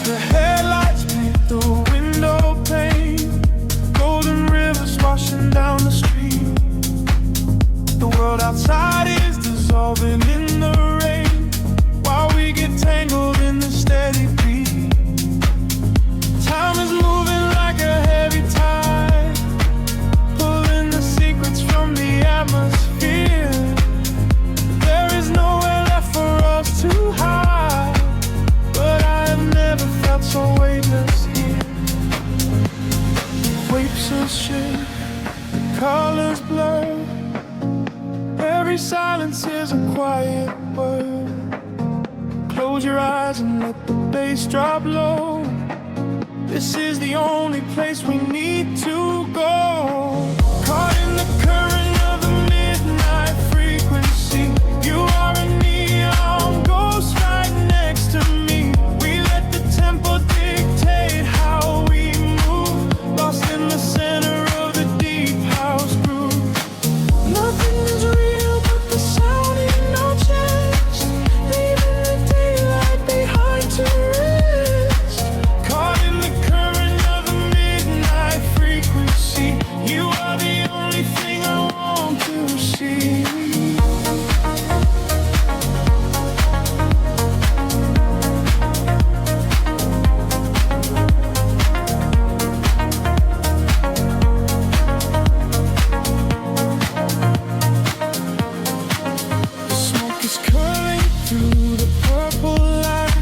The headlights paint the window pane, golden rivers washing down the street. The world outside is dissolving in the rain, while we get tangled in the steady beat. Time is moving like a heavy tide, pulling the secrets from the atmosphere. There is nowhere left for us to hide, but I have never felt so weightless here. Waves are shake, colors blur, every silence is a quiet word. Close your eyes and let the bass drop low. This is the only place we need to go. Caught in the current of the midnight frequency, you are a neon ghost right next to me. We let the tempo dictate how we move, lost in the center of the deep house groove. Nothing is real but the sound in our chest, leaving the daylight behind to rest. Caught in the current of the midnight frequency, you are the only thing I want to see. The smoke is curling through the purple light,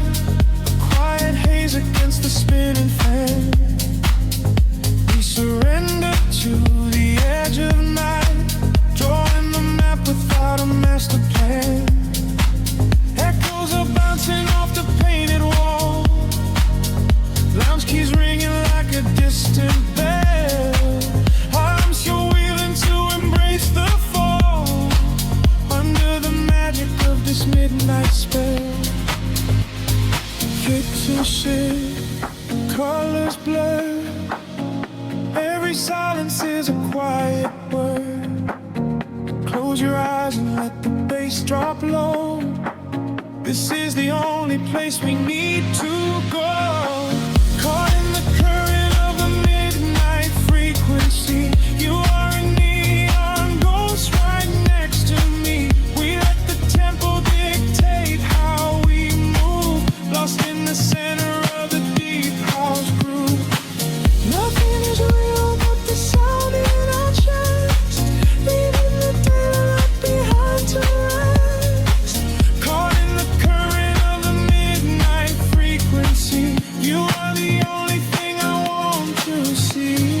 a quiet haze against the spinning fan. We surrender to the edge of night, drawing the map without a master plan. Echoes are bouncing off the painted wall, lounge keys ringing like a distant bell. Arms you're wheeling to embrace the fall, under the magic of this midnight spell. Pictures shift, colors blur, every silence is a quiet word. Close your eyes and let the bass drop low. This is the only place we need to go. Caught in the current of the midnight frequency, you are a neon ghost right next to me. We let the tempo dictate how we move, lost in the center of the deep house groove. Nothing is real but the sound in our chest, leaving the daylight behind to rest. Caught in the current of the midnight frequency, you are the only thing I want to see.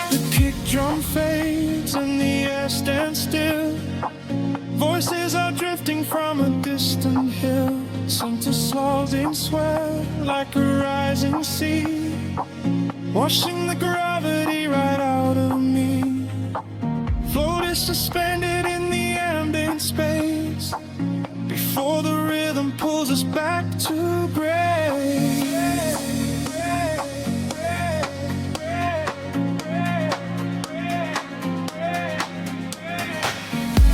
The kick drum fades and the air stands still. Voices are drifting from a distant hill, some to slowing swell like a rising sea, washing the gravity right out of me. Float is suspended in the ambient space, before the rhythm pulls us back to gray.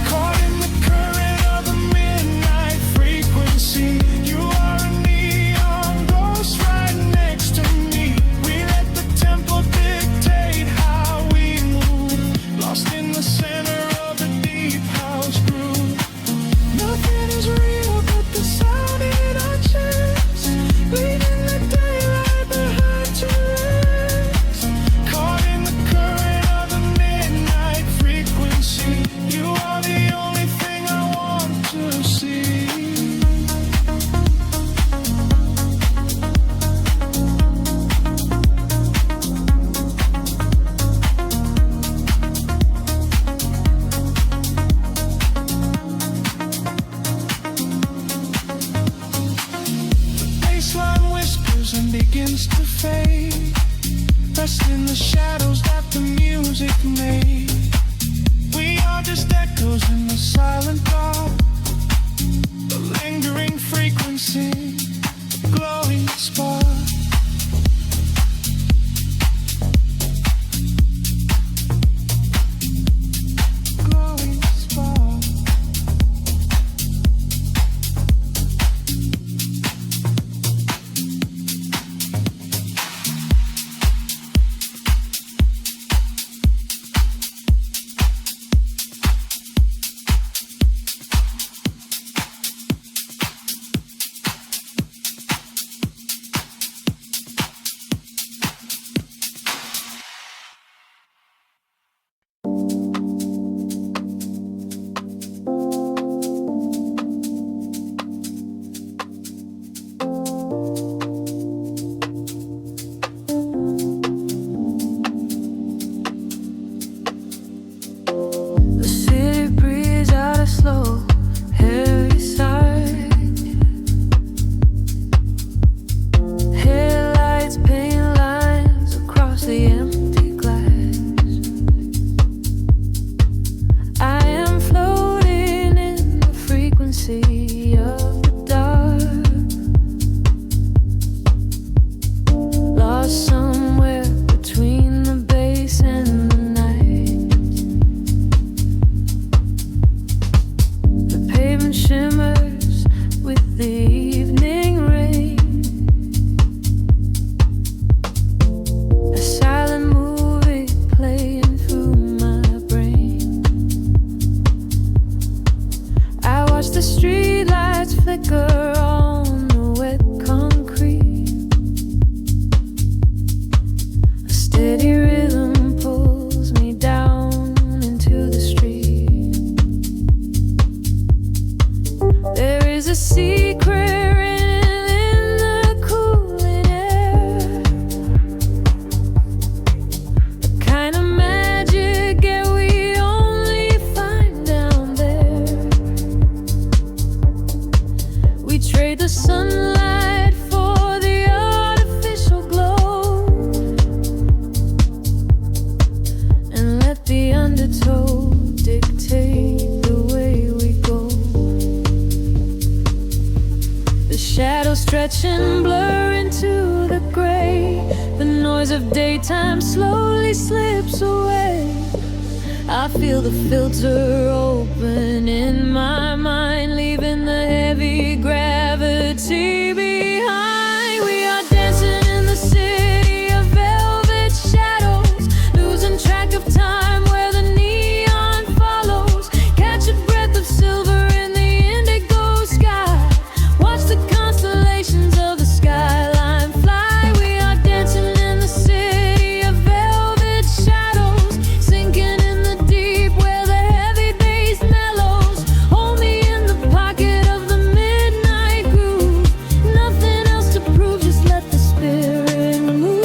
Caught in the current of the midnight frequency, you are a neon ghost right next to me. We let the tempo dictate how we move, lost in the center of the deep house groove. Nothing is real but the sound in our chest, leaving the daylight behind to rest. Caught in the current of the midnight frequency, you are the only thing I want to see. Baseline whispers and begins to fade, rest in the shadows that the music made. We are just echoes in the silent dark, the lingering frequency, the glow the streetlights flicker on the wet concrete. A steady rhythm pulls me down into the street. There is a secret the sunlight for the artificial glow, and let the undertow dictate the way we go. The shadows stretch and blur into the gray. The noise of daytime slowly slips away. I feel the filter open in my mind, leaving the heavy gravity behind. We are dancing in the city of velvet shadows, losing track of time where the neon follows. Catch a breath of silver in the indigo sky. Watch the constellations of the skyline fly. We are dancing in the city of velvet shadows, sinking in the deep where the heavy bass mellows. Hold me in the pocket of the midnight groove. Nothing else to prove, just let the spirit move.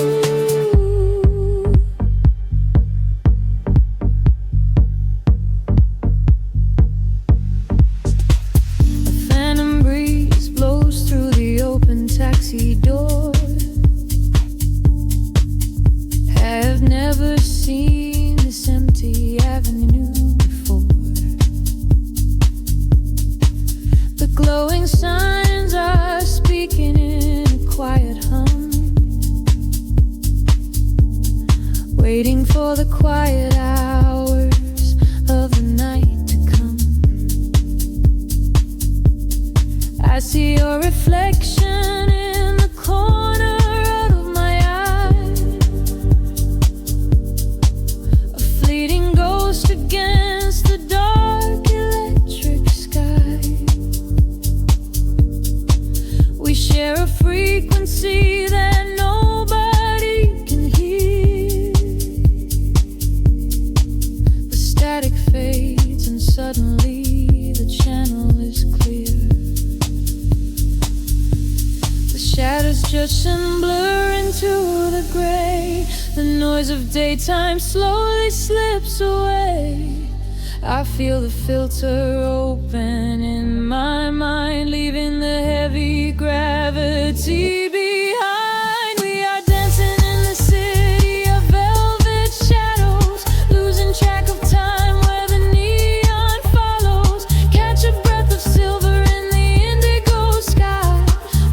A phantom breeze blows through the open taxi door. Have never seen this empty avenue before. The glowing signs are speaking in a quiet hum, waiting for the quiet hours of the night to come. I see your reflection in the corner of my eye, a fleeting ghost against the dark electric sky. We share a frequency that nobody can hear. The static fades and suddenly the channel is clear. The shadows judge and blur into the gray. The noise of daytime slowly slips away. I feel the filter open in my mind, leaving the heavy gravity behind. We are dancing in the city of velvet shadows, losing track of time where the neon follows. Catch a breath of silver in the indigo sky.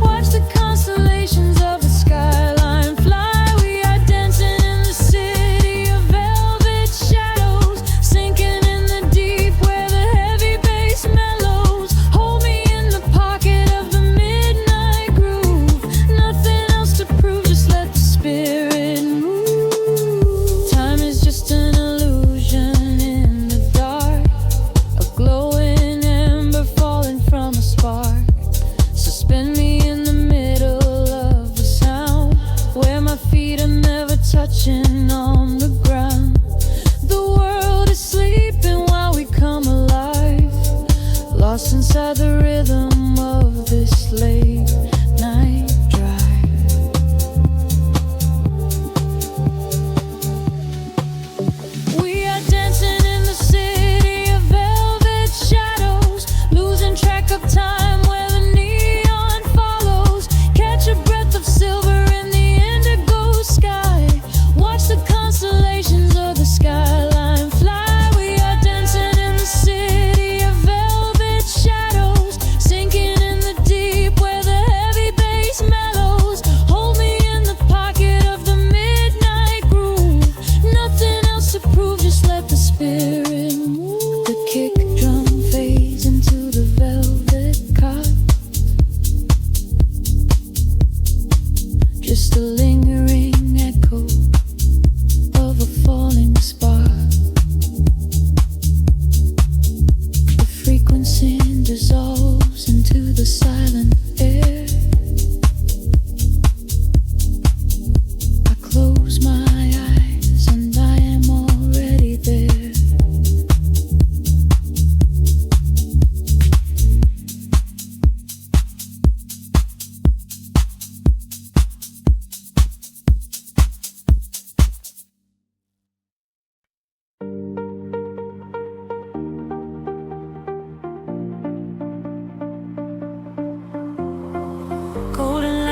Watch the constellations of the skyline fly. We are dancing in the city of velvet shadows, sinking in the deep where the heavy bass mellows. Hold me in the pocket of the midnight groove. Nothing else to prove, just let the spirit move. Time is just an illusion in the dark, a glowing ember falling from a spark. Suspend me in the middle of the sound, where my feet are never touching on the ground. The world is sleeping while we come alive, lost inside the rhythm of this late night drive. We are dancing in the city of velvet shadows, losing track of time where the neon follows. Catch a breath of silver in the indigo sky. Watch the constellations of the skyline fly. We are dancing in the city of velvet shadows, sinking in the deep where the heavy bass mellows. Hold me in the pocket of the midnight groove. Nothing else to prove, just let the spirit move. The kick drum fades into the velvet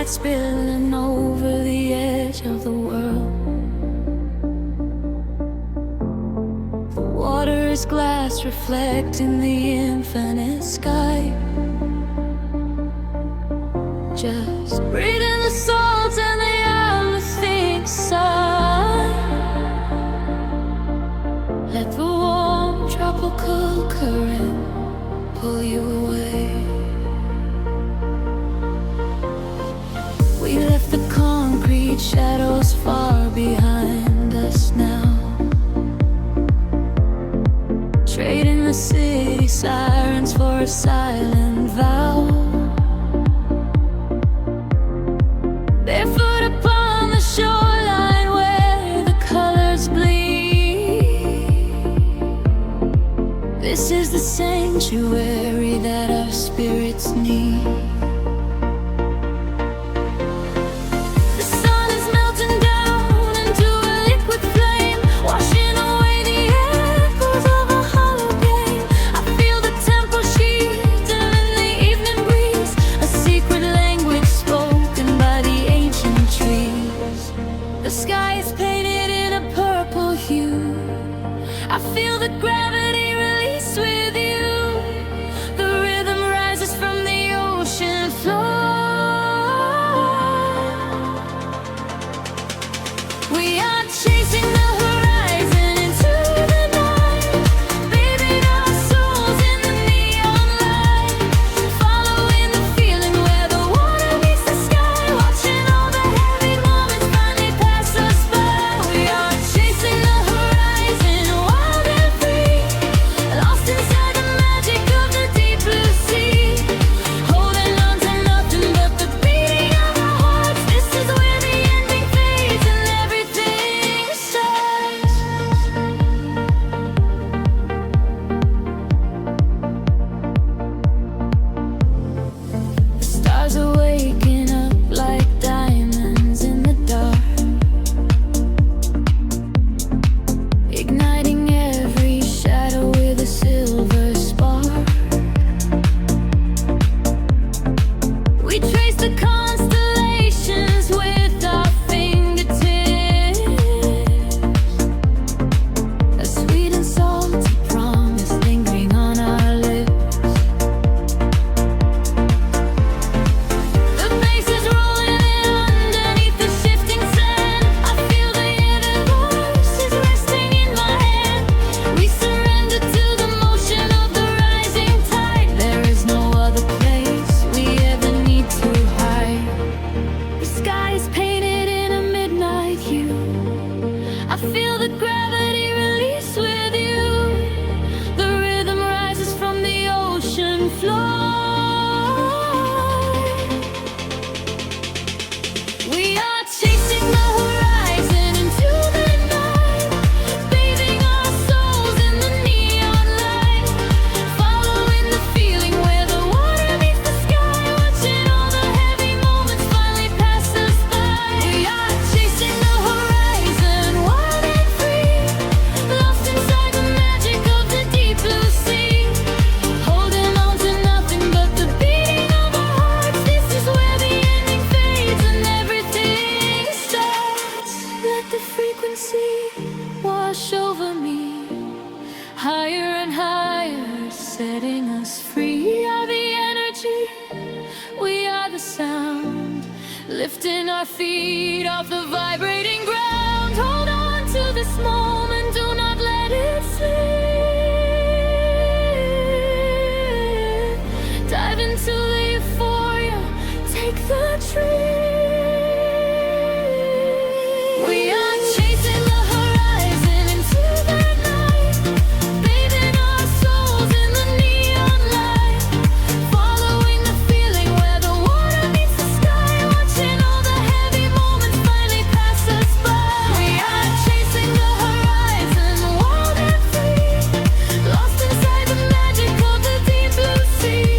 light spilling over the edge of the world. The water is glass reflecting the infinite sky. Just breathe in the salt and the everything sigh. Let the warm tropical current pull you away. We left the concrete shadows far behind us now, trading the city sirens for a silent vow. Barefoot upon the shoreline where the colors bleed. This is the sanctuary that our spirits need. The sun is melting down into a liquid flame, washing away the echoes of a hollow game. I feel the temple sheets and in the evening breeze, a secret language spoken by the ancient trees. The sky is painted in a purple hue. I feel the gravity release with you. The rhythm rises from the ocean floor. We are chasing the horizon into the night, bathing our souls in the neon light, following the feeling where the water meets the sky, watching all the heavy moments finally pass us by. We are chasing the horizon, wild and free, lost inside the magic of the deep blue sea, holding on to nothing but the beating of our hearts. This is where the ending fades and everything starts. The stars are waking up like diamonds in the dark, igniting every shadow with a silver spark. We trace the constellations with our fingertips, a sweet and salty promise lingering on our lips. The bass is rolling in underneath the shifting sand. I feel the universe is resting in my hand. We surrender to the motion of the rising tide. There is no other place we ever need to hide. The sky is painted in a midnight hue. I feel the gravity release with you. The rhythm rises from the ocean floor. We are chasing the horizon into the night, bathing our souls in the neon light, following the feeling where the water meets the sky, watching all the heavy moments finally pass us by. We are chasing the horizon, wild and free, lost inside the magic of the deep blue sea, holding on to nothing but the beating of our hearts. This is where the ending fades and everything starts. Let the frequency wash over me, higher and higher, setting us free. We are the energy, we are the sound, lifting our feet off the vibrating ground. Hold on to this moment, do not let it slip. Dive into the euphoria, take the trip. We are chasing the horizon into the night, bathing our souls in the neon light, following the feeling where the water meets the sky, watching all the heavy moments finally pass us by. We are chasing the horizon, wild and free, lost inside the magic of the deep blue sea,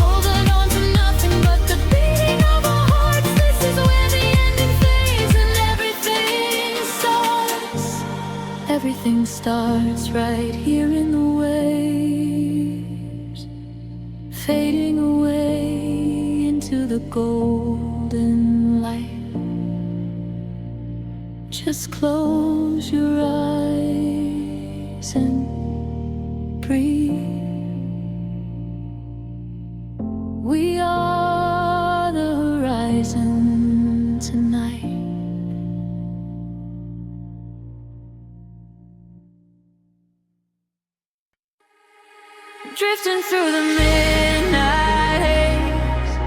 holding on to nothing but the beating of our hearts. This is where the ending fades and everything starts. Everything starts right here in the waves, fading away into the golden Just close your eyes and breathe. We are the horizon tonight. Drifting through the midnight haze,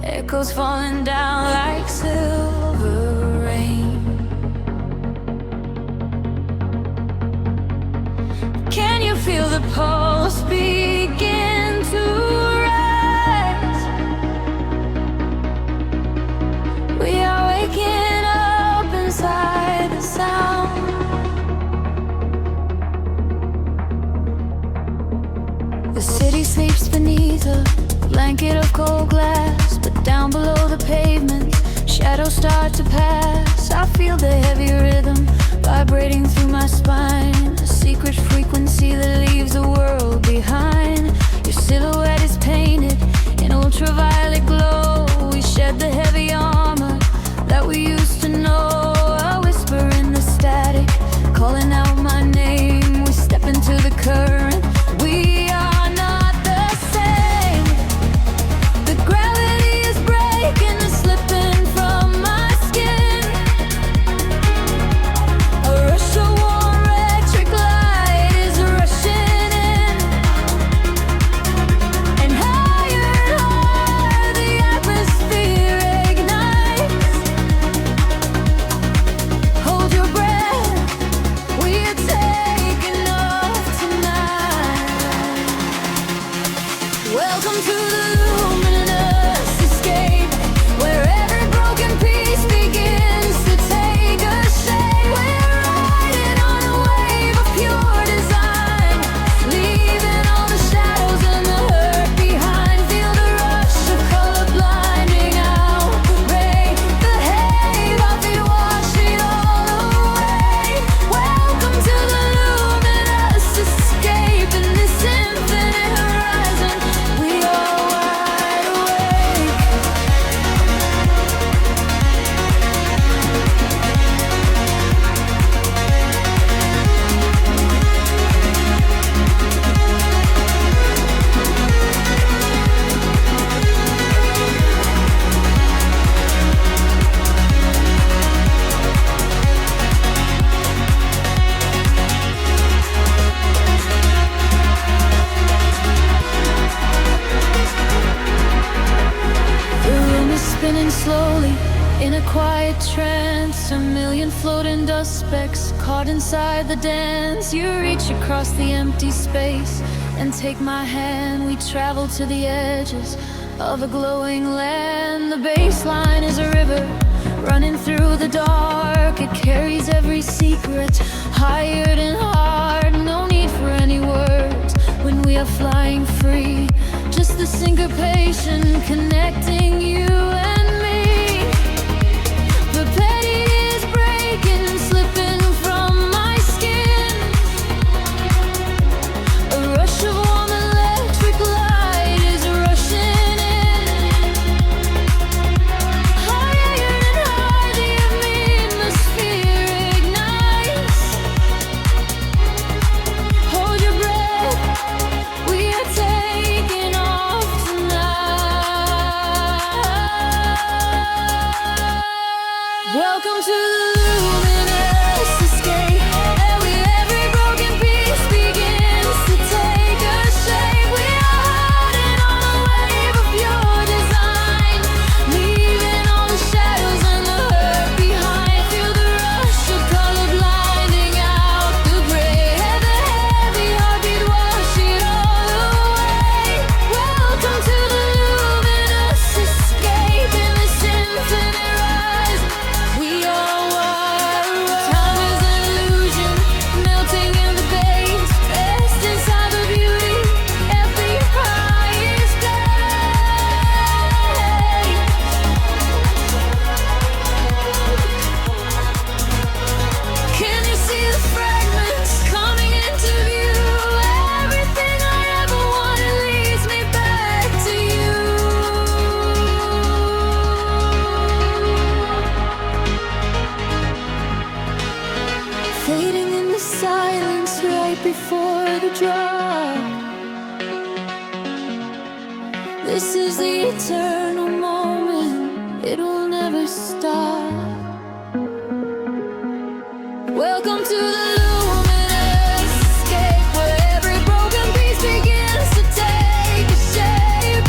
echoes falling down like silver rain. Can you feel the pulse begin to rise? We are waking up inside the sound. The city sleeps beneath a blanket of cold glass, but down below the pavement, shadows start to pass. I feel the heavy rhythm vibrating through my spine, a secret frequency that leaves the world behind. Your silhouette is painted in ultraviolet glow. We shed the heavy armor that we used to know. A whisper in the static, calling out my name. We step into the current. We are not the same. The gravity is breaking and slipping from my skin. A rush of warm electric light is rushing in, and higher the atmosphere ignites. Hold your breath, we are taking off tonight. Welcome to the luminous escape, where every broken piece begins to take a shape. We're riding on a wave of pure design, leaving all the shadows and the hurt behind. Feel the rush of color blinding out. Break the haze off you, wash it all away. Welcome to the luminous escape, in this infinite horizon we are wide awake. The room is spinning slowly in a quiet trance. A million floating dust specks caught inside the dance. You reach across the empty space and take my hand. We travel to the edges of a glowing land. The baseline is a river running through the dark. It carries every secret, hired and hard. No need for any words when we are flying free. Just the syncopation connecting you and me. The petty is breaking, slipping from my skin. A rush of warm electric light is rushing in. Higher and higher the atmosphere ignites. Hold your breath, we are taking off tonight. for the drop. This is the eternal moment, it will never stop. Welcome to the luminous escape, where every broken piece begins to take a shape.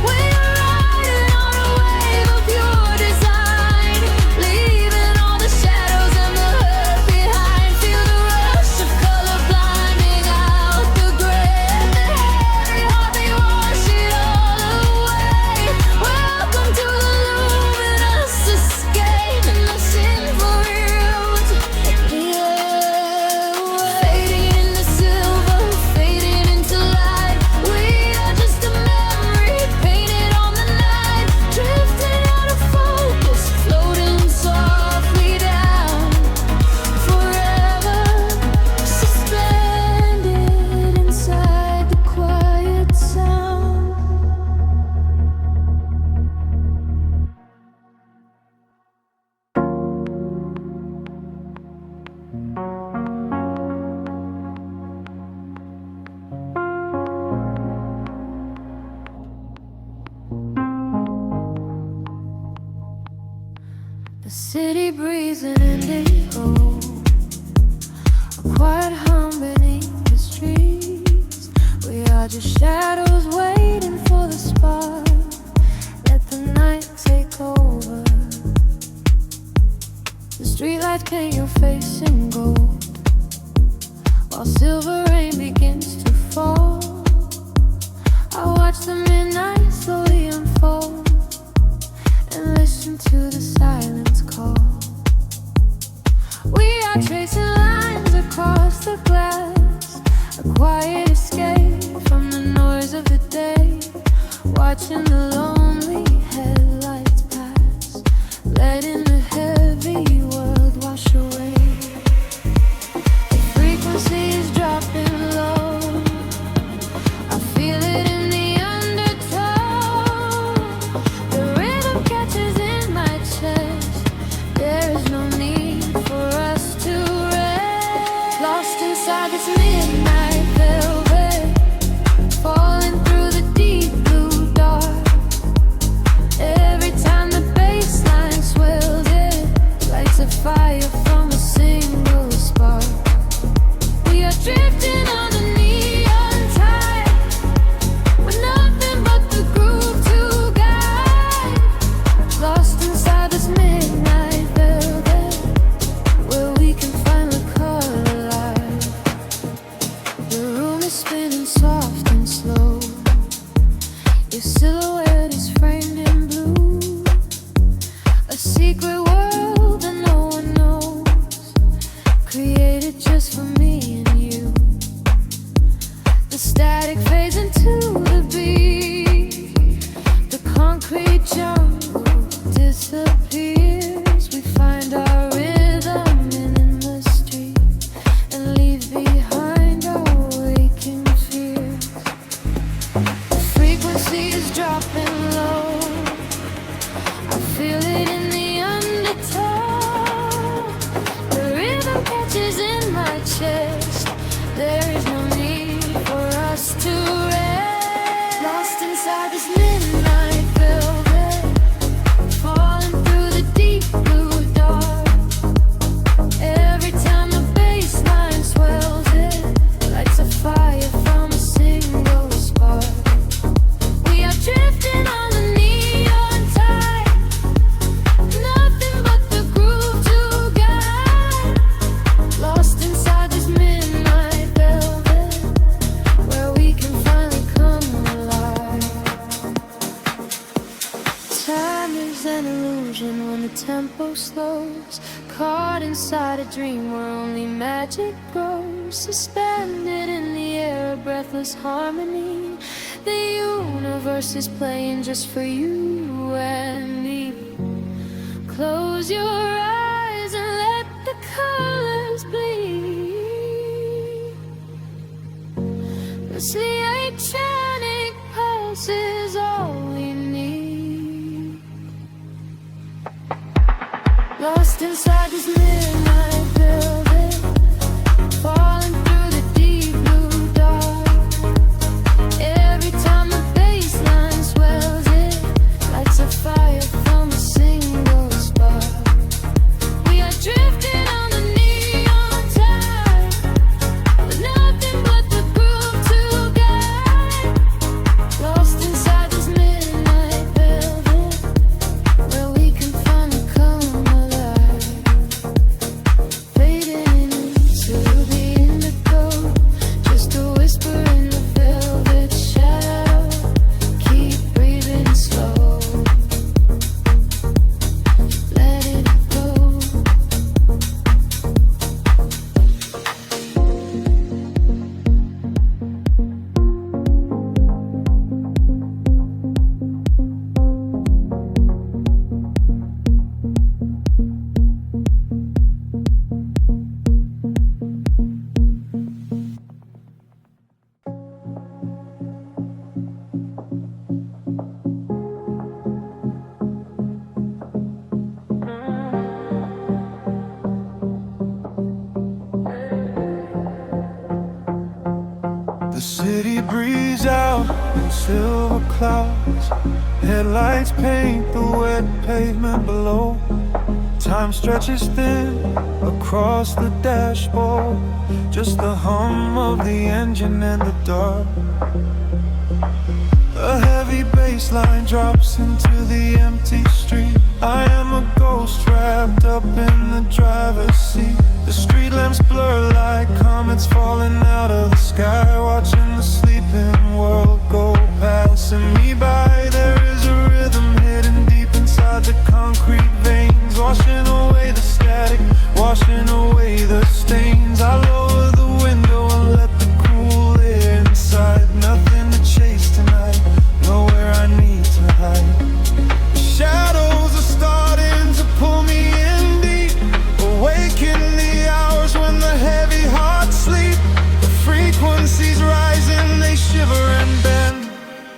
We are riding on a wave of pure design, leaving all the shadows and the hurt behind. Feel the rush of color blinding out the gray, and the heavy heart they wash it all away. Welcome to the luminous escape, and listen for roots. Fading into silver, fading into light. We are just a memory painted on the night, drifting out of focus, floating softly down, forever suspended inside the quiet sound. The city breathes an indigo, a quiet hum beneath the streets. We are just shadows waiting for the spark. Let the night take over. The streetlights paint your face in gold, while silver rain begins to fall. I watch the midnight slowly unfold and listen to the silence call. We are tracing lines across the glass, a quiet escape from the noise of the day, watching the lonely headlights pass, letting the heavy world wash away. The frequency is dropping low, I feel it in the undertow. The rhythm catches in my chest, there is no need for us to rest. Lost inside this midnight velvet, falling through the deep blue dark. Every time the bass line swells, it lights a fire from a single spark. We are drifting on the neon tide, with nothing but the groove to guide. Lost inside this midnight velvet, where we can finally come alive. The room is spinning soft and slow, your silhouette is framed in blue, a secret world that no one knows, created just for me and you. The static fades into the beat, the concrete jungle disappears. We find our rhythm in the street and leave behind our waking fears. The frequency is dropping low, I feel it in the undertow. The rhythm catches in my chest, there is no need for us to rest. Lost inside this midnight velvet, falling through the deep blue dark. Every time the bass line swells, it lights a fire from a single spark. We are drifting on the neon tide, nothing but the groove to guide. Lost inside this midnight velvet, where we can finally come alive. Time is an illusion when the tempo slows, caught inside a dream where only magic grows. Suspended in the air, a breathless harmony. The universe is playing just for you and me. Close your eyes and let the colors bleed. This electronic pulse is all we need. Lost inside this midnight velvet, falling through the deep The city breathes out in silver clouds. Headlights paint the wet pavement below. Time stretches thin across the dashboard. Just the hum of the engine and the dark. A heavy bass line drops into the empty street. I am a ghost wrapped up in the driver's seat. The street lamps blur like comets falling out of the sky, watching the sleeping world go passing me by. There is a rhythm hidden deep inside the concrete veins, washing away the static, washing away the stains. I lower the window and let the cool air inside. Nothing to chase tonight, nowhere I need to hide. Shadows are starting to pull me in deep, awaken the hours when the heavy hearts sleep. The frequencies rising, they shiver and bend.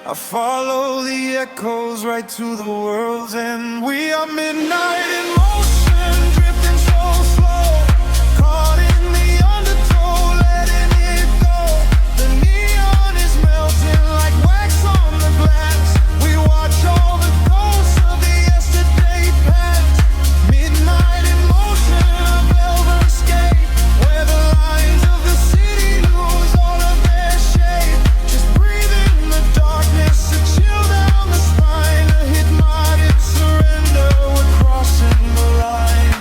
I follow the echoes right to the world's end. We are midnight in motion, drifting so slow, caught in the undertow, letting it go. The neon is melting like wax on the glass. We watch all the ghosts of the yesterday past. Midnight in motion, a velvet escape, where the lines of the city lose all of their shape. Just breathe in the darkness, a chill down the spine, a hypnotic surrender. We're crossing the line.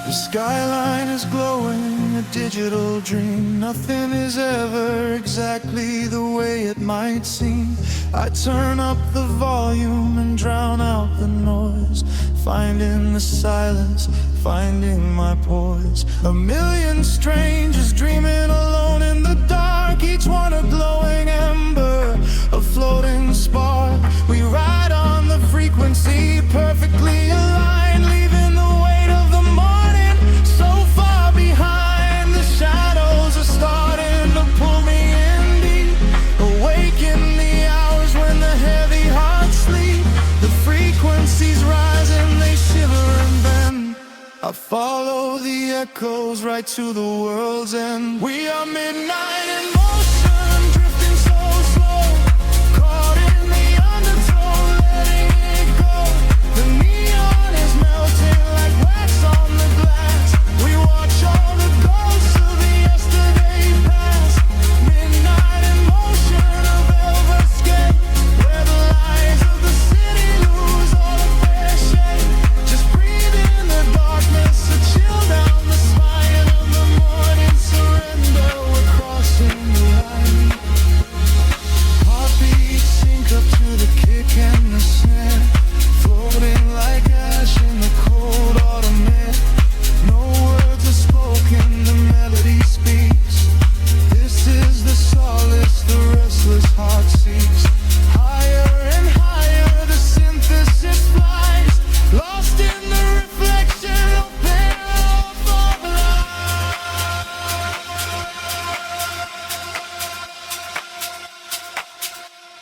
The skyline is glowing, a digital dream. Nothing is ever exactly the way it might seem. I turn up the volume and drown out the noise, finding the silence, finding my poise. A million strangers dreaming alone in the dark, each one a glowing ember, a floating spark. We ride on the frequency, perfectly aligned, leaving the weight of the morning so far behind. The shadows are starting to pull me in deep, awaken the hours when the heavy hearts sleep. The frequencies rise and they shiver and bend. I follow the echoes right to the world's end. We are midnight in motion, drifting so slow, caught in the undertow, letting it go. The neon is melting like wax on the glass. We watch all the ghosts of the yesterday past. Midnight in motion, a velvet escape, where the lies of the city lose all of their shape. Just breathe in the darkness, a chill down the spine of the morning surrender. We're crossing the line. Heartbeats sync up to the kick and the snare, floating like ash in the cold autumn air. No words are spoken, the melody speaks. This is the solace the restless heart seeks. Higher and higher the synthesis flies, lost in the reflection of paradise.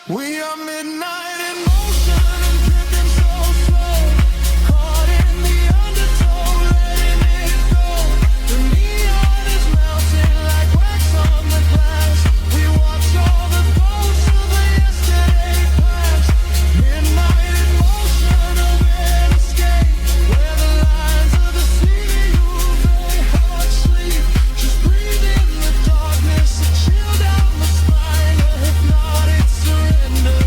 We are midnight in motion and drifting so slow, caught in the undertow, letting it go. The neon is melting like wax on the glass. We watch all the ghosts of the yesterday past. Midnight in motion, a red escape, where the lines of the city lose their heart sleep. Just breathe in the darkness, a chill down the spine, a hypnotic surrender.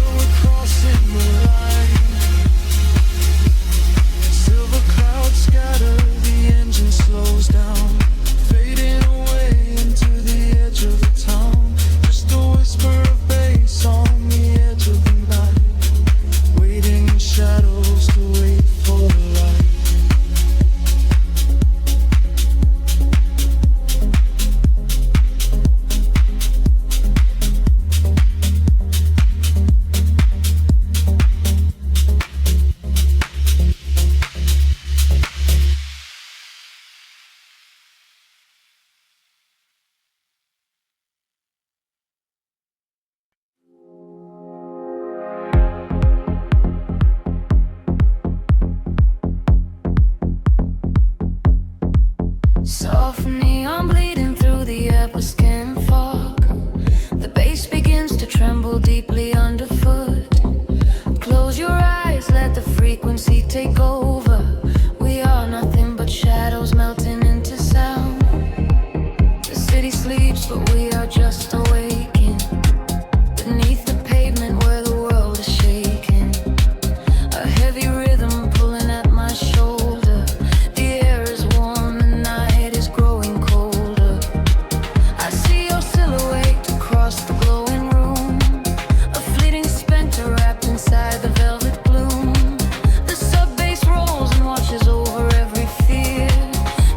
city sleeps, but we are just awaking beneath the pavement where the world is shaking. A heavy rhythm pulling at my shoulder. The air is warm, the night is growing colder. I see your silhouette across the glowing room, a fleeting specter wrapped inside the velvet gloom. The sub bass rolls and washes over every fear.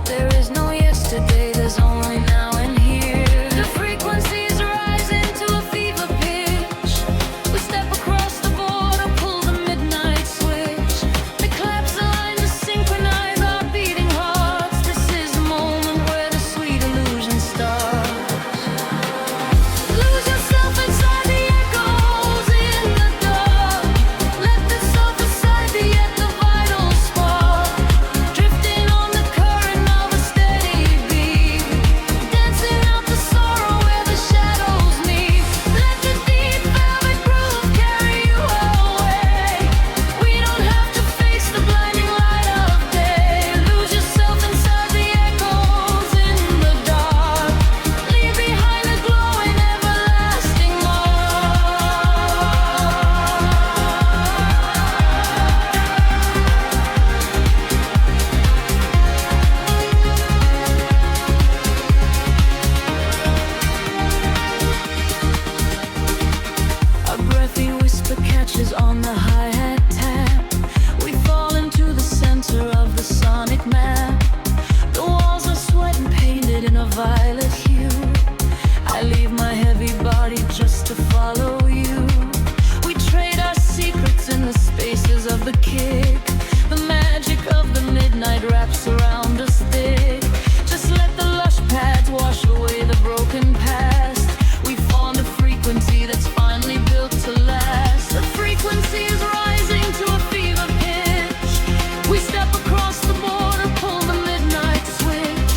There is no yesterday, there's only now and here. The frequencies rising to a fever pitch. We step across the border, pull the midnight switch. The claps align to synchronize our beating hearts. This is the moment where the sweet illusion starts. Lose yourself inside the echoes in the dark. Let the soft aside be at the vital spark. Drifting on the current of a steady beat. Dancing out the sorrow where the shadows meet. Let the deep velvet groove carry you away. We don't have to face the blinding light of day. Lose yourself inside the echoes in the dark. Leave behind a glowing everlasting A breathy whisper catches on the hi-hat tap. We fall into the center of the sonic map. The walls are sweat and painted in a violet hue. I leave my heavy body just to follow you. We trade our secrets in the spaces of the kick. The magic of the midnight wraps around us thick. Just let the lush pads wash away the broken past. We fall into frequency that's finally built to last. The frequency is rising to a fever pitch. We step across the border, pull the midnight switch.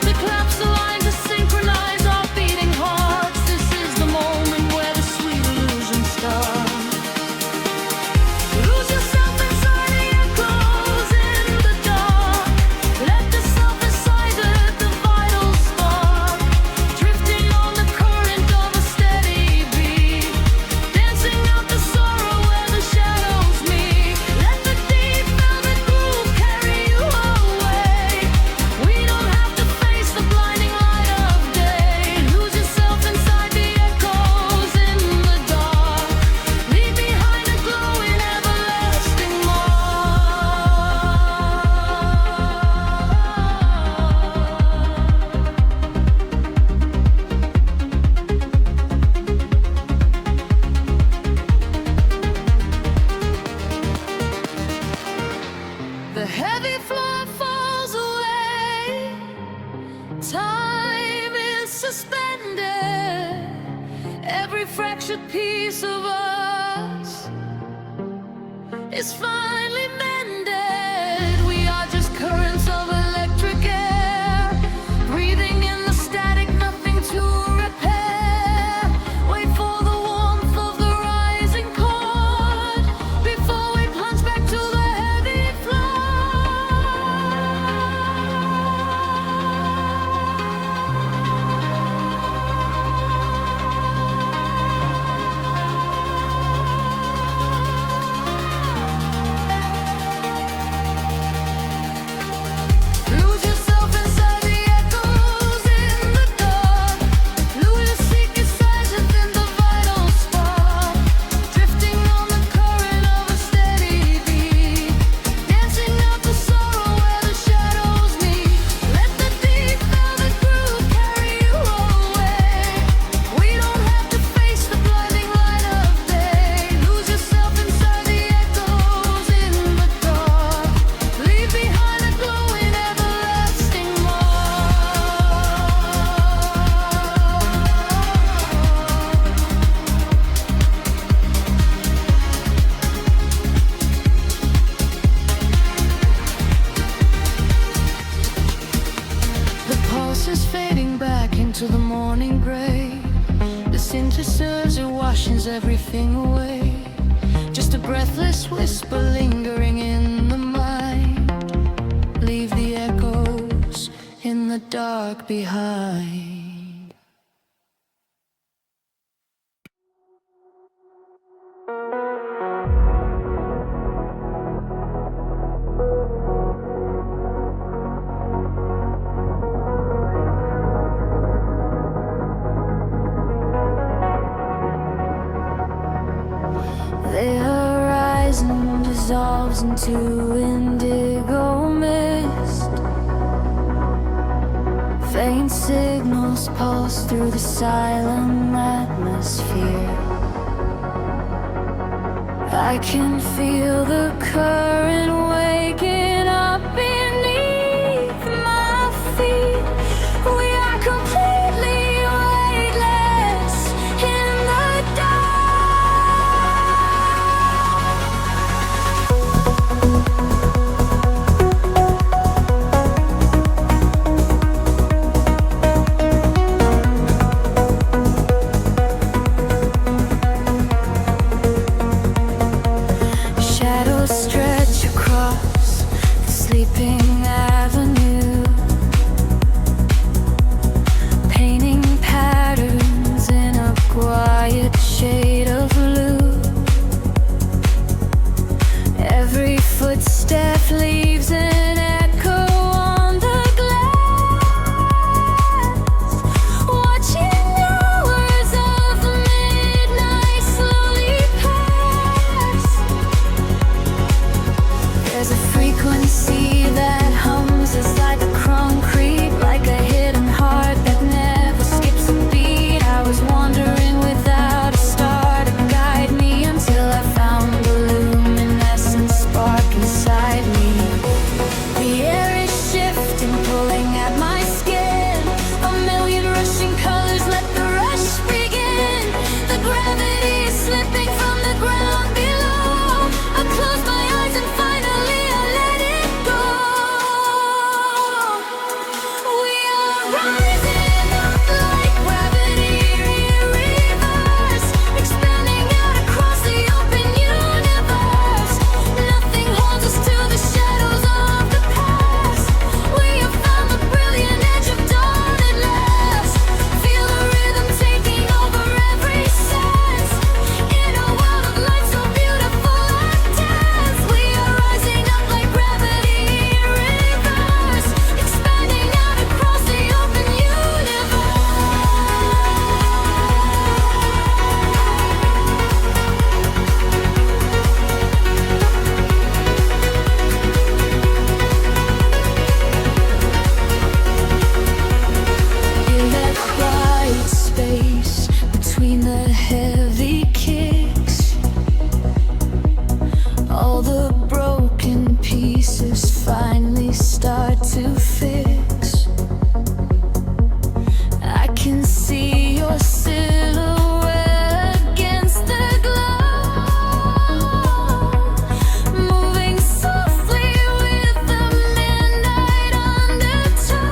The claps align to synchronize our beating hearts. This is the moment where the sweet illusion starts. Lose yourself inside the echoes in the dark. Let the self inside the vital spark. Drifting on the current of a steady beat. Dancing out the sorrow where the shadows meet. Let the deep velvet groove carry you away. We don't have to face the blinding light of day. Lose yourself inside the echoes in the dark. Leave behind a glowing everlasting The heavy floor falls away. Time is suspended. Every fractured piece of us is finally mended. We are just currents of electric air, breathing in the static, nothing to repair. Wait for the warmth of the rising chord before we plunge back to the heavy Lose yourself inside the echoes in the dark. Lose your secret sighs within the vital spark. Drifting on the current of a steady beat. Dancing out the sorrow where the shadows meet. Let the deep velvet groove carry you away. We don't have to face the blinding light of day. Lose yourself inside the echoes in the dark. Leave behind a glowing everlasting The pulse is fading back into the morning gray. The synthesizer washes everything away. Just a breathless whisper lingering in the mind. Leave the echoes in the dark behind. into indigo mist. Faint signals pulse through the silent atmosphere. I can feel the current waking up beneath my feet. We are completely weightless in the shadows stretch across the sleeping avenue, painting patterns in a quiet shade of blue. Every footstep leaves an echo on the glass, watching hours of the midnight slowly pass. There's a frequency that hums inside the concrete, like a hidden heart that never skips a beat. I was wandering without a star to guide me until I found the luminescent spark inside me. The air is shifting, pulling at my skin. A million rushing colors, let the rush begin. The gravity is slipping from the ground below. I close my eyes and finally I let it go. We are rising up like gravity in reverse, expanding out across the open universe. Nothing holds us to the shadows of the past. We have found the brilliant edge of dawn at last. Feel the rhythm taking over every sense. In a world of light so beautiful and dense, we are rising up like gravity in reverse, expanding out across the open universe. In that quiet space between the heavy kicks, all the broken pieces finally start to fix. I can see your silhouette against the glow, moving softly with the midnight undertow.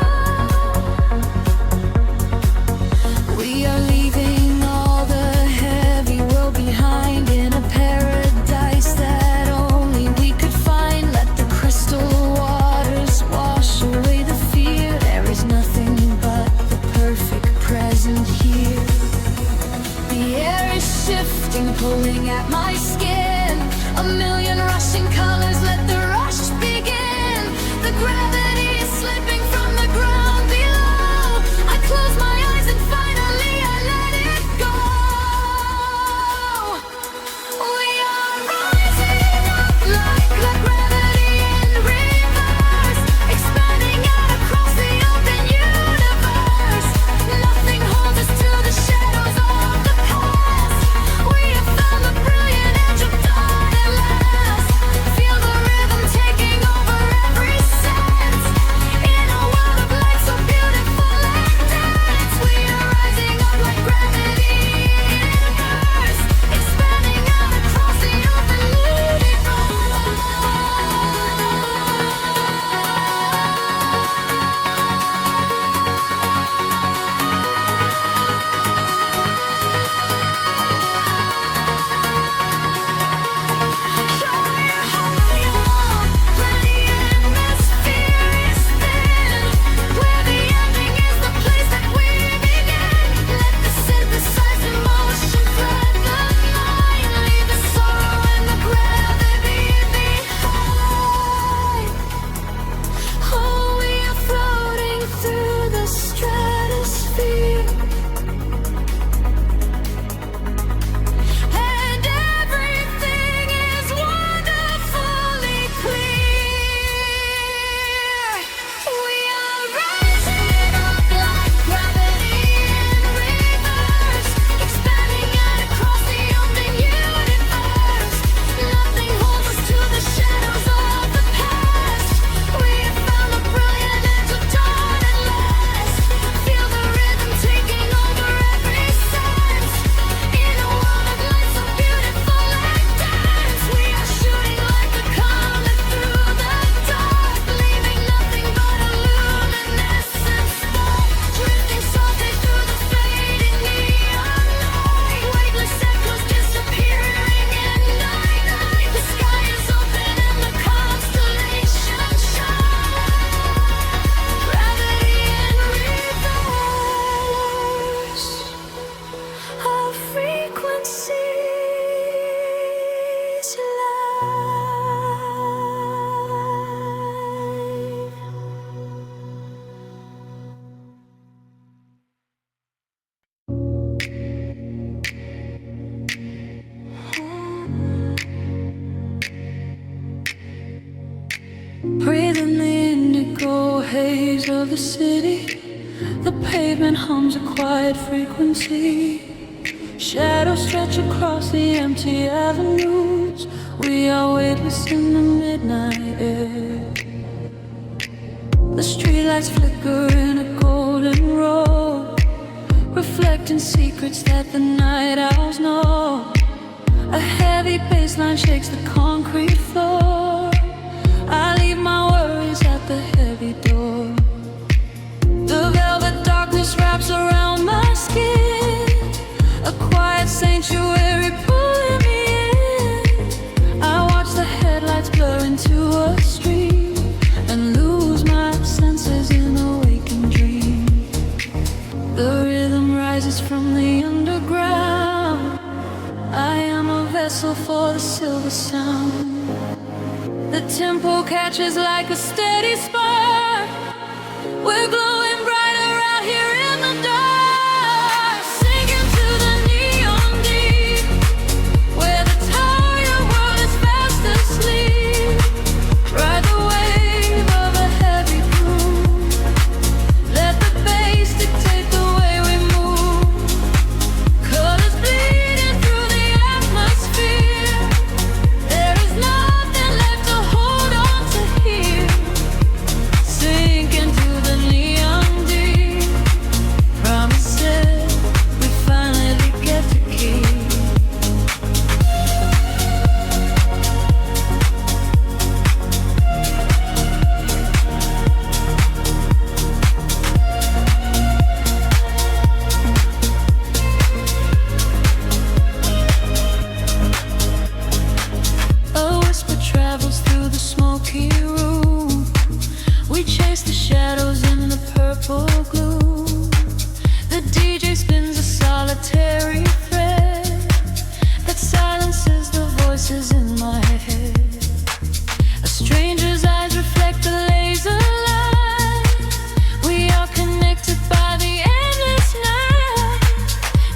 We are leaving all the heavy world behind in a paradise that only we could find. Let the crystal waters wash away the fear. There is nothing but the perfect present here. The air is shifting, pulling at my skin. A million rushing colors, let the rush begin. The gravity is slipping from the ground below. I close my eyes and finally I let it go. We are rising up like gravity in reverse, expanding out across the open universe. Nothing holds us to the shadows of the past. We have found the brilliant edge of dawn at last. Feel the rhythm days of the city. The pavement hums a quiet frequency. Shadows stretch across the empty avenues. We are weightless in the midnight air. The streetlights flicker in a golden row, reflecting secrets that the night owls know. A heavy bass line shakes the concrete floor. I leave my worries at the heavy door. The velvet darkness wraps around my skin, a quiet sanctuary pulling me in. I watch the headlights blur into a stream and lose my senses in a waking dream. The rhythm rises from the underground. I am a vessel for the silver sound. The tempo catches like a steady spark. We're glowing brighter out here in the dark, sinking to the neon deep, where the tired world is fast asleep. Ride the wave of a heavy groove. Let the bass dictate the way we move. Colors bleeding through the atmosphere. There is nothing left to hold on to here. Sink into the neon deep. Promises we finally get to keep. A whisper travels through the smoky room. We chase the shadows in the purple gloom. The DJ spins a solitary thread that silences the voices in my head. A stranger's eyes reflect the laser light. We are connected by the endless night.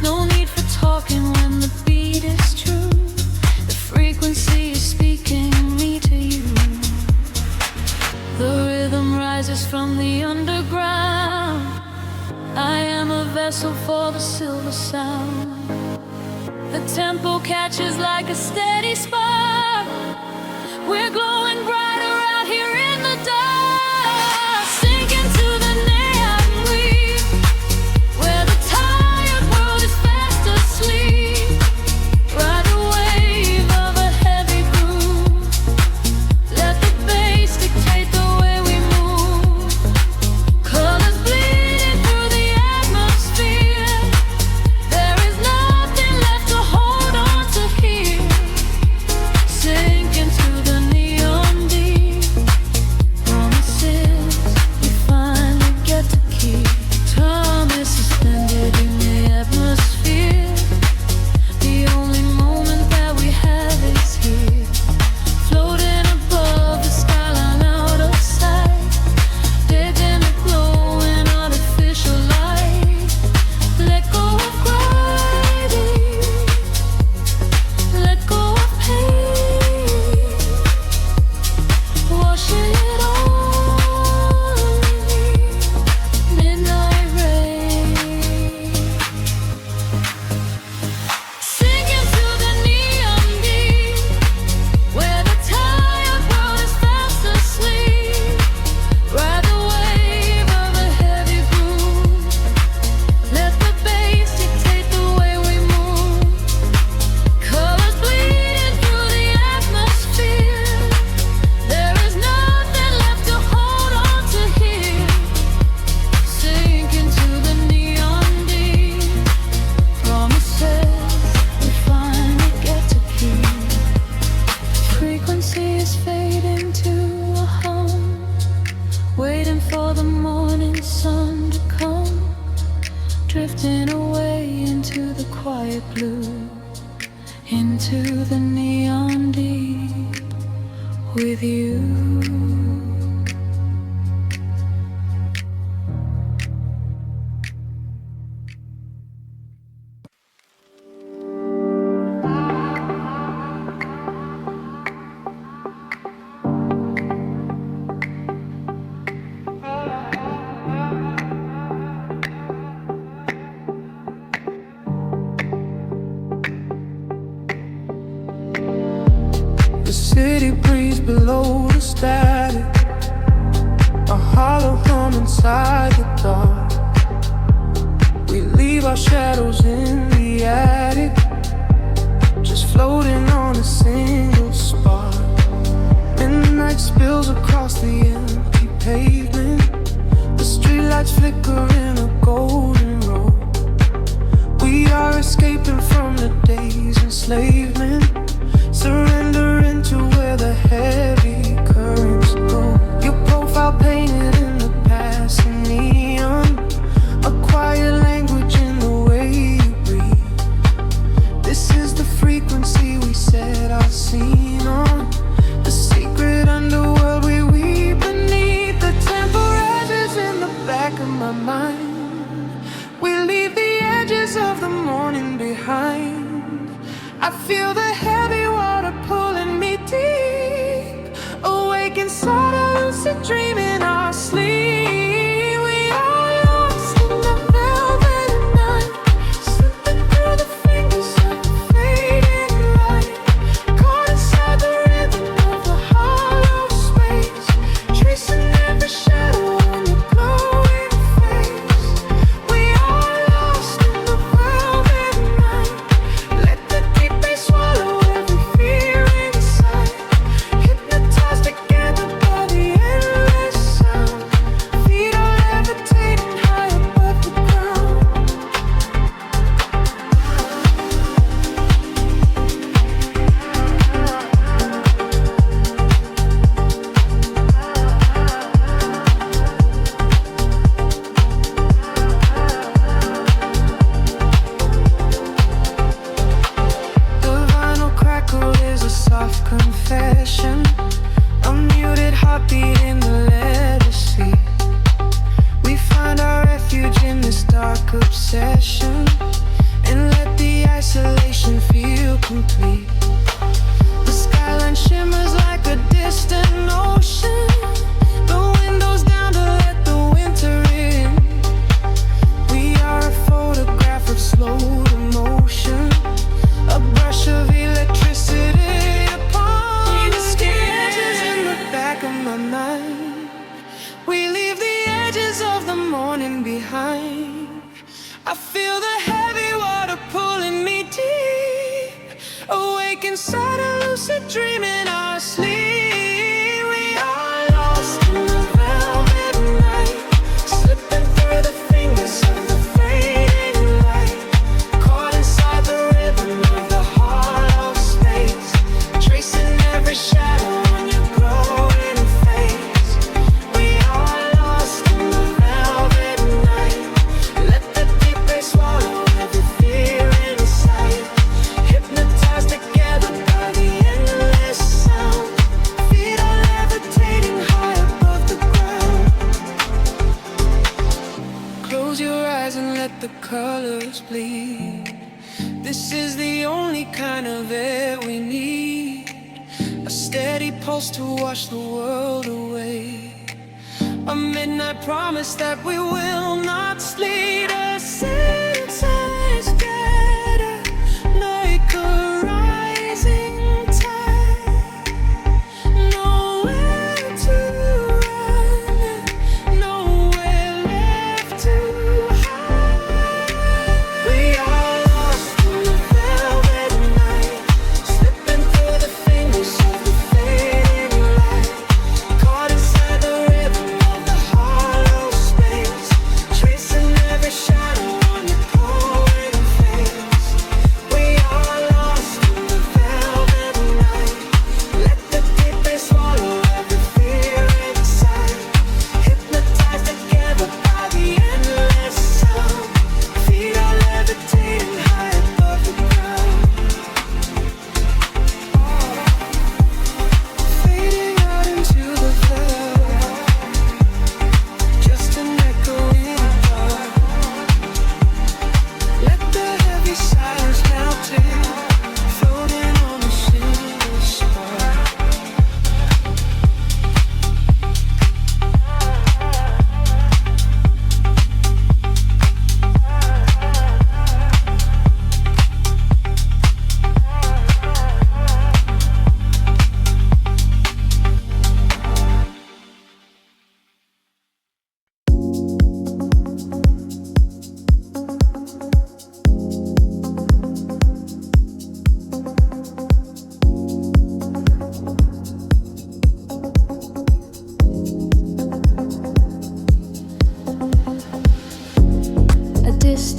No need for talking when the beat is true. The frequency is speaking me to you. The rhythm rises from the underground. I am a vessel for the silver sound. The tempo catches like a steady spark. We're glowing brighter out here in the dark, sinking to the neon weave, where the tired world is fast asleep. Ride the wave of a heavy groove. Let the bass dictate the way we move. Colors bleeding through the atmosphere. There is nothing left to hold on to here. Sink into the neon deep. Promises we finally get to keep. Time is suspended in the atmosphere. The only moment that we have is here. Floating above the skyline out of sight. Dead in a glowing artificial light. Let go of gravity. Let go of pain. Washing it all away. Midnight rain. Sinking to the neon deep, where the tired world is fast asleep. Ride the wave of a heavy groove. Let the bass dictate the way we move. Colors bleeding through the atmosphere. There is nothing left to hold on to here. Sink into the neon deep. Promises we finally get to keep. Frequency is fading to a hum, waiting for the morning sun to come. Drifting away into the quiet blue, into the neon deep with you. city breeze below the static, a hollow hum inside the dark. We leave our shadows in the attic, just floating on a single spark. Midnight spills across the empty pavement, the streetlights flicker in a golden row. We are escaping from the day's enslavement, surrendering to where the heavy currents go. Your profile painted in the passing neon, a quiet language in the way you breathe. This is the frequency we set our scene on, the secret underworld we weave beneath. The temporary is in the back of my mind. We leave the edges of the morning behind. I feel the heavy water pulling me deep, awake inside a lucid dream in our sleep. We are lost in the velvet night, slipping through the fingers of the fading light, caught inside the rhythm of the hollow space, tracing every shadow on your glowing face. We are lost in the velvet night. Let the deep bass swallow every fear inside, hypnotized together by the endless sound. Feet are levitating high above the ground. The vinyl crackle is a soft confession, a muted heartbeat in the leather seat. We find our refuge in this dark obsession, and let the isolation feel complete. The skyline shimmers like a distant ocean, the windows down to let the winter in. We are a photograph of slow emotion, a brush of electricity upon the skin. Edges in the back of my mind. We leave the edges of the morning behind. I feel the heavy water pulling me deep, awake inside a lucid dream in our sleep. We are lost in the velvet night, slipping through the fingers of the fading light, caught inside the rhythm of the hollow space, tracing every shadow on your glowing face. We are lost in the velvet night. Let the deep bass swallow every fear inside, hypnotized together by the endless sound. Feet are levitating high above the ground. Close your eyes and let the colors bleed. This is the only kind of air we need, a steady pulse to wash the world away, a midnight promise that we will not sleep. A sense scatter like a rising tide, nowhere to run, nowhere left to hide. We are lost in the velvet night, slipping through the fingers of the fading light, caught inside the rhythm of the hollow space, tracing every shadow on your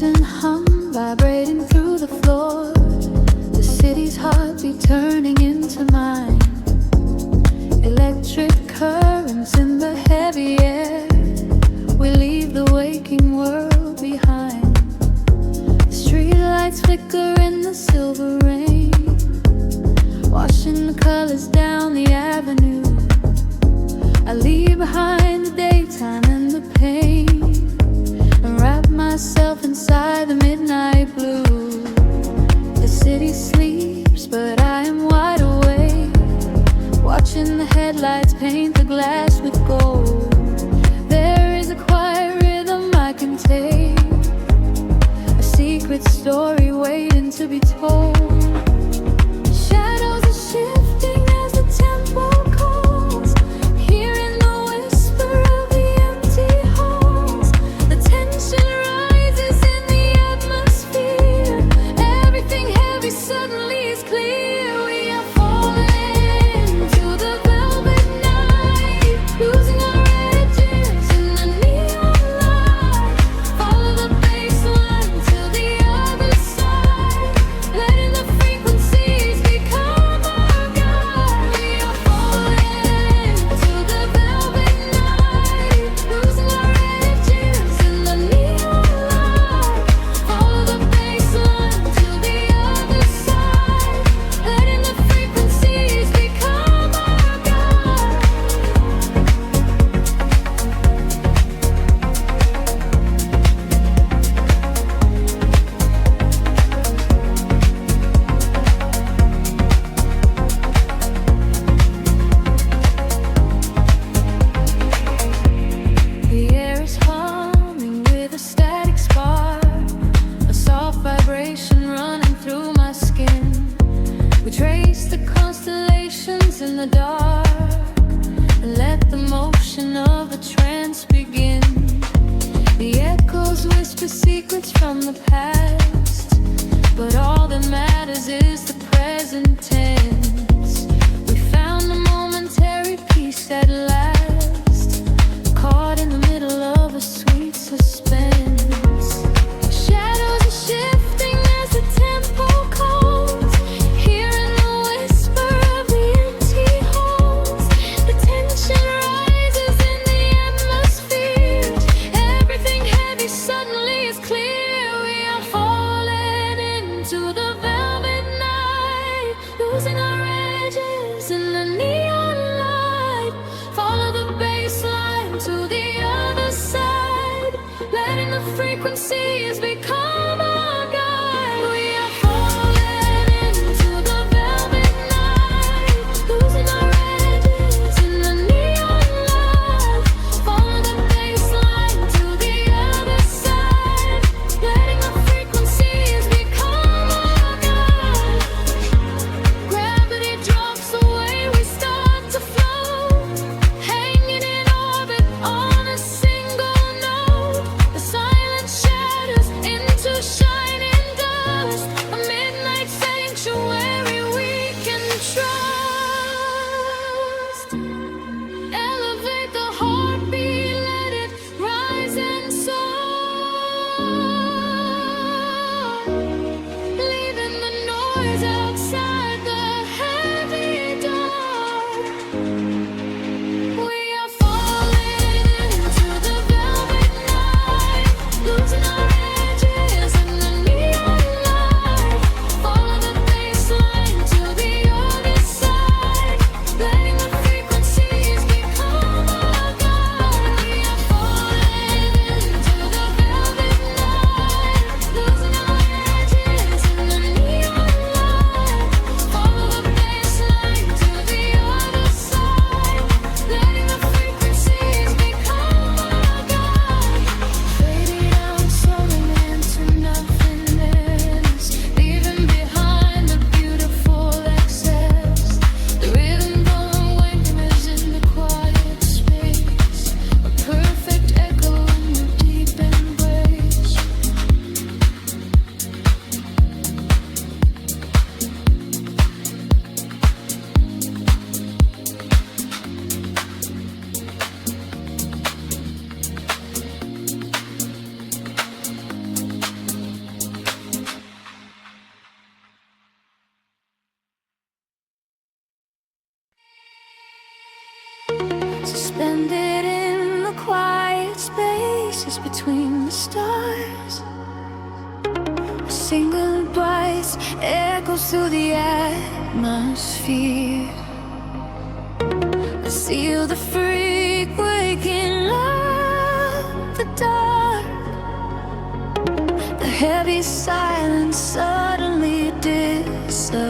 distant hum vibrating through the floor. The city's heartbeat turning into mine. Electric currents in the heavy air. We leave the waking world behind. The streetlights flicker in the silver rain, washing the colors down the avenue. I leave behind the daytime and the pain, and wrap myself inside the midnight blue. The city sleeps, but I am wide awake, watching the headlights paint the glass with gold. There is a quiet rhythm I can take, a secret story waiting to be told. Shadows are shifting as the tempo calls, hearing the whisper of the empty halls. The tension rises in the atmosphere. Everything heavy suddenly is clear. We are falling to the velvet night, losing our edges in the neon light. Follow the bass line to the other side, letting the frequencies become our guide. We are falling to the velvet night, losing our edges in the neon light. Follow the bass line to the other side, letting the frequencies become our guide. The air is humming with a static spark, a soft vibration running through my skin. We trace the constellations in the dark, and let the motion of the trance begin. The echoes whisper secrets from the past, but all that matters is the present tense. We found a momentary peace at last, caught in the middle of a sweet suspense. Shadows are shifting as the tempo calls, hearing the whisper of the empty halls. The tension rises in the atmosphere. Everything heavy suddenly is clear. We are falling into the velvet night, losing our edges in the neon light. Follow the bass line to the other side, letting the frequencies become our guide. We are falling into the velvet night, losing our edges in the neon light. Follow the bass line to the other side, letting the frequencies become our guide. Gravity drops away, we start to float, hanging in orbit on a single note. The silence shatters into suspended in the quiet spaces between the stars. A single voice echoes through the atmosphere. I seal the freak waking up the dark. The heavy silence suddenly disappears.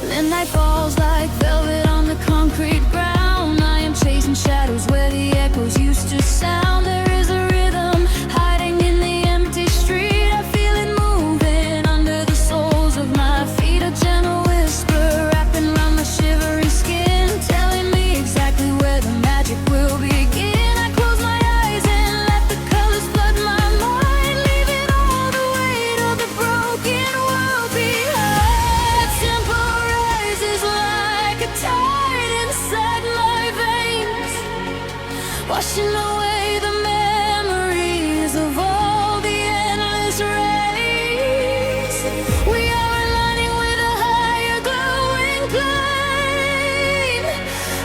The night falls like velvet on the concrete ground. I am chasing shadows where the echoes used to sound. There is a rhythm hiding in the empty street. I feel it moving under the soles of my feet. A gentle whisper wrapping around my shivering skin, telling me exactly where the magic will begin. I close my eyes and let the colors flood my mind, leaving all the weight of the broken world behind. The tempo rises like a tide inside my veins, washing away the memories of all the endless rays. We are aligning with a higher glowing flame.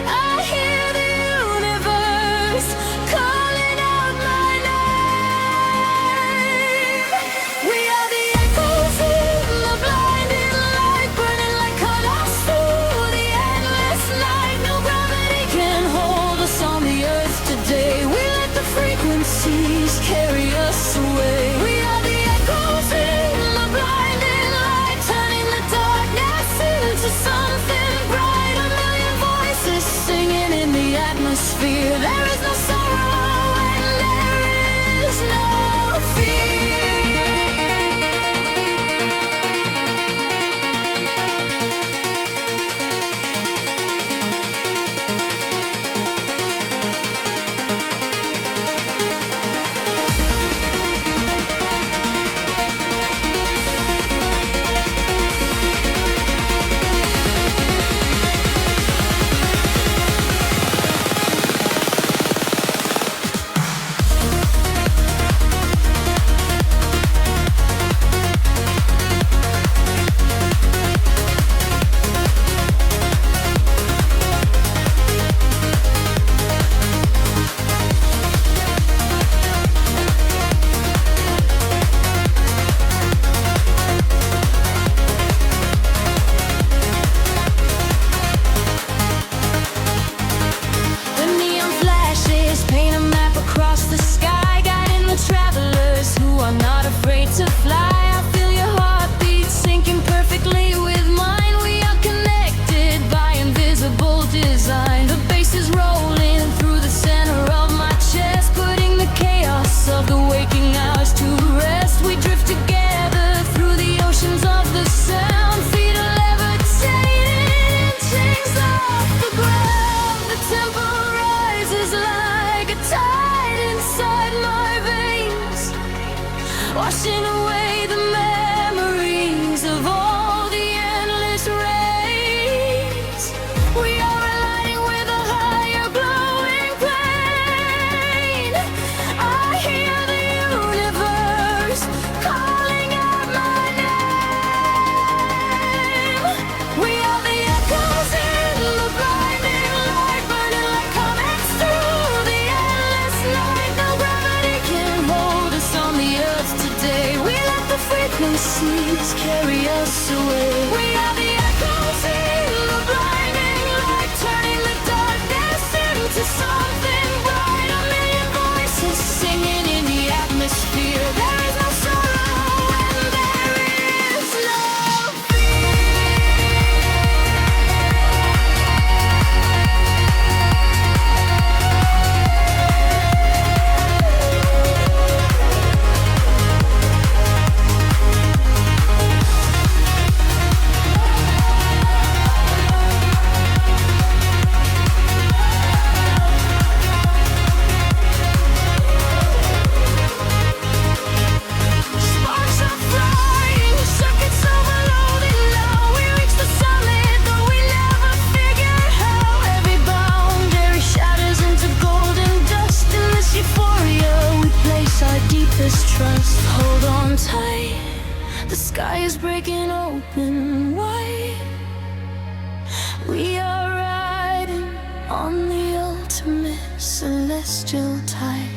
I hear the universe calling out my name. We are the echoes in the blinding light, burning like colors through the endless night. No gravity can hold us on the earth today. We let the frequencies carry us away. We are the echoes in the blinding light, turning the darkness into something bright. A million voices singing in the atmosphere. There is no sorrow and there is no fear. The neon flashes paint a map across the sky, guiding the travelers who are not afraid to fly. I feel your heartbeat syncing perfectly with mine. We are connected by invisible design. The bass is rolling through the center of my chest, putting the chaos of the waking hours to rest. We drift together through the oceans of the sound, feet are levitating, chains off the ground. The tempo rises like a tide inside my veins, washing away the memories of all the endless rays. We are aligning with a higher glowing plane. I hear the universe calling out my name. We are the echoes in the blinding light, burning like comets through the endless night. No gravity can hold us on the earth today. We let the frequencies carry us away. We are the echoes in the blinding light, turning the darkness into something bright. A million voices singing in the atmosphere. There is no sorrow and there is no on celestial tide.